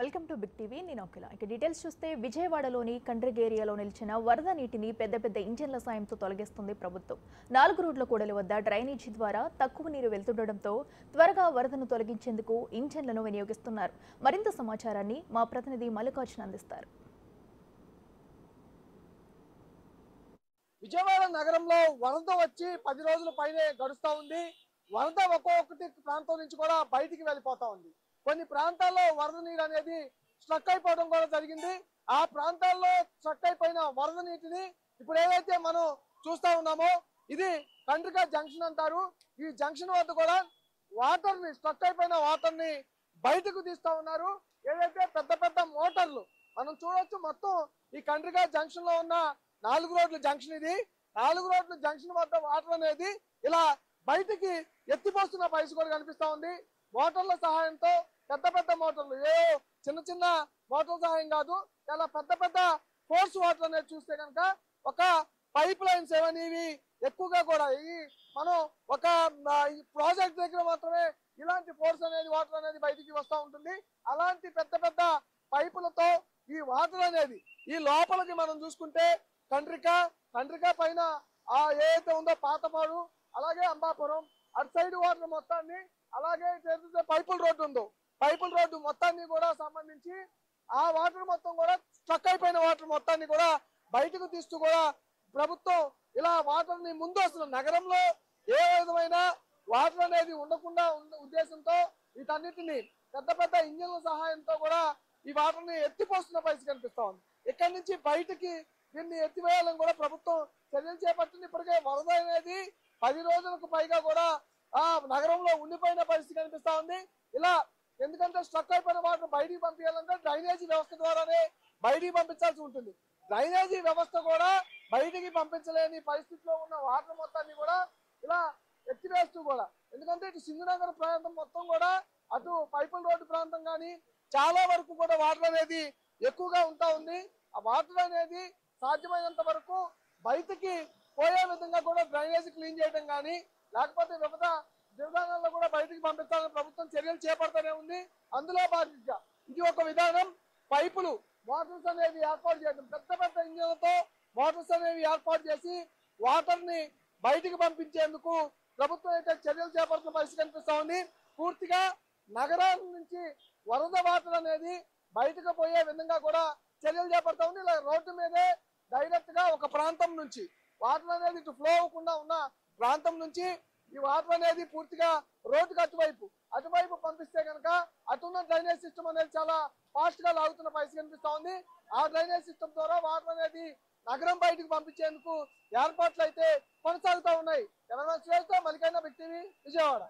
Welcome to big TV. నేను అఖిల. ఇక details చూస్తే విజయవాడలోని కండ్రిగ ఏరియాలో నిలిచిన వరద నీటిని పెద్ద పెద్ద ఇంజన్ల సాయంతో తొలగిస్తుంది ప్రభుత్వం. 4 రోడ్ల కూడలి వద్ద డ్రైనేజీ ద్వారా తక్కువ నీరు వెళ్తుండటంతో త్వరగా వరదను తొలగించేందుకు ఇంజన్లను వినియోగిస్తున్నారు. మరింత సమాచారాన్ని మా ప్రతినిధి మల్లికార్జున అందిస్తారు. విజయవాడ నగరంలో వరద వచ్చి 10 రోజుల పైనే గడుస్తూ ఉంది. వరద ఒక్కొక్కటి ప్రాంతం నుంచి కూడా బయటికి వెళ్ళిపోతా ఉంది. కొన్ని ప్రాంతాల్లో వరద నీరు అనేది స్ట్రక్ అయిపోవడం కూడా జరిగింది. ఆ ప్రాంతాల్లో స్ట్రక్ అయిపోయిన వరద నీటిని ఇప్పుడు ఏదైతే మనం చూస్తా ఉన్నామో ఇది కండ్రిక జంక్షన్ అంటారు. ఈ జంక్షన్ వద్ద కూడా వాటర్ ని స్ట్రక్ అయిపోయిన వాటర్ ని బయటకు తీస్తా ఉన్నారు. ఏదైతే పెద్ద పెద్ద మోటార్లు మనం చూడొచ్చు. మొత్తం ఈ కండ్రిక జంక్షన్ లో ఉన్న 4 రోడ్ల జంక్షన్ ఇది. 4 రోడ్ల జంక్షన్ వద్ద వాటర్ అనేది ఇలా బయటికి ఎత్తిపోస్తున్న పరిస్థితి కూడా కనిపిస్తా ఉంది. మోటార్ల సహాయంతో పెద్ద పెద్ద మోటార్లు, ఏ చిన్న చిన్న మోటార్ల సహాయం కాదు, చాలా పెద్ద పెద్ద ఫోర్స్ వాటర్ అనేది చూస్తే కనుక ఒక పైప్ లైన్స్ ఏమనేవి ఎక్కువగా కూడా ఈ మనం ఒక ప్రాజెక్ట్ దగ్గర మాత్రమే ఇలాంటి ఫోర్స్ అనేది వాటర్ అనేది బయటికి వస్తూ ఉంటుంది. అలాంటి పెద్ద పెద్ద పైపులతో ఈ వాటర్ అనేది ఈ లోపలికి మనం చూసుకుంటే కండ్రిక పైన ఏదైతే ఉందో పాతపాడు, అలాగే అంబాపురం అటు సైడ్ వాటర్ మొత్తాన్ని, అలాగే పైపుల రోడ్డు ఉందో పైపుల రోడ్డు మొత్తాన్ని కూడా సంబంధించి ఆ వాటర్ మొత్తం కూడా స్ట్రక్ అయిపోయిన వాటర్ మొత్తాన్ని కూడా బయటకు తీస్తూ కూడా ప్రభుత్వం ఇలా వాటర్ ని ముందు అసలు నగరంలో ఏ విధమైన వాటర్ అనేది ఉండకుండా ఉద్దేశంతో వీటన్నిటిని పెద్ద పెద్ద ఇంజన్ల సహాయంతో కూడా ఈ వాటర్ ని ఎత్తిపోస్తున్న పరిస్థితి కనిపిస్తా ఉంది. ఇక్కడి నుంచి బయటకి దీన్ని ఎత్తివేయాలని కూడా ప్రభుత్వం చర్యలు చేపట్టింది. ఇప్పటికే వరద అనేది 10 రోజులకు పైగా కూడా నగరంలో ఉండిపోయిన పరిస్థితి కనిపిస్తా ఉంది. ఇలా ఎందుకంటే స్ట్రక్ అయిపోయిన వాటర్ బయటికి పంపించాలంటే డ్రైనేజీ వ్యవస్థ ద్వారానే బయటికి పంపించాల్సి ఉంటుంది. డ్రైనేజీ వ్యవస్థ కూడా బయటికి పంపించలేని పరిస్థితిలో ఉన్న వాటర్ మొత్తాన్ని కూడా ఇలా ఎత్తివేస్తూ కూడా, ఎందుకంటే ఇటు సింగనగర్ ప్రాంతం మొత్తం కూడా అటు పైపుల రోడ్డు ప్రాంతం కానీ చాలా వరకు కూడా వాటర్ అనేది ఎక్కువగా ఉంటా ఉంది. ఆ వాటర్ అనేది సాధ్యమైనంత వరకు బయటికి పోయే విధంగా కూడా డ్రైనేజీ క్లీన్ చేయడం కానీ, లేకపోతే విధానాల్లో కూడా బయటికి పంపించాలని ప్రభుత్వం చర్యలు చేపడతానే ఉంది. అందులో భాగంగా ఇది ఒక విధానం. పైపులు మోటార్స్ అనేవి ఏర్పాటు చేయడం, పెద్ద పెద్ద ఇంజన్లతో మోటార్స్ అనేవి ఏర్పాటు చేసి వాటర్ ని బయటికి పంపించేందుకు ప్రభుత్వం అయితే చర్యలు చేపడుతున్న పరిస్థితి కనిపిస్తా ఉంది. పూర్తిగా నగరాల నుంచి వరద వాటర్ అనేది బయటకు పోయే విధంగా కూడా చర్యలు చేపడతా ఉంది. ఇలా రోడ్డు మీదే డైరెక్ట్ గా ఒక ప్రాంతం నుంచి వాటర్ అనేది ఇటు ఫ్లో అవ్వకుండా ఉన్న ప్రాంతం నుంచి ఈ వాటర్ అనేది పూర్తిగా రోడ్డుకి అటువైపు పంపిస్తే కనుక అటున్న డ్రైనేజ్ సిస్టమ్ అనేది చాలా ఫాస్ట్ గా లాగుతున్న పరిస్థితి కనిపిస్తా ఉంది. ఆ డ్రైనేజ్ సిస్టమ్ ద్వారా వాటర్ అనేది నగరం బయటకు పంపించేందుకు ఏర్పాట్లు అయితే కొనసాగుతూ ఉన్నాయి. ఎవరైనా చేస్తే మల్లికార్జున, బిగ్ టీవీ, విజయవాడ.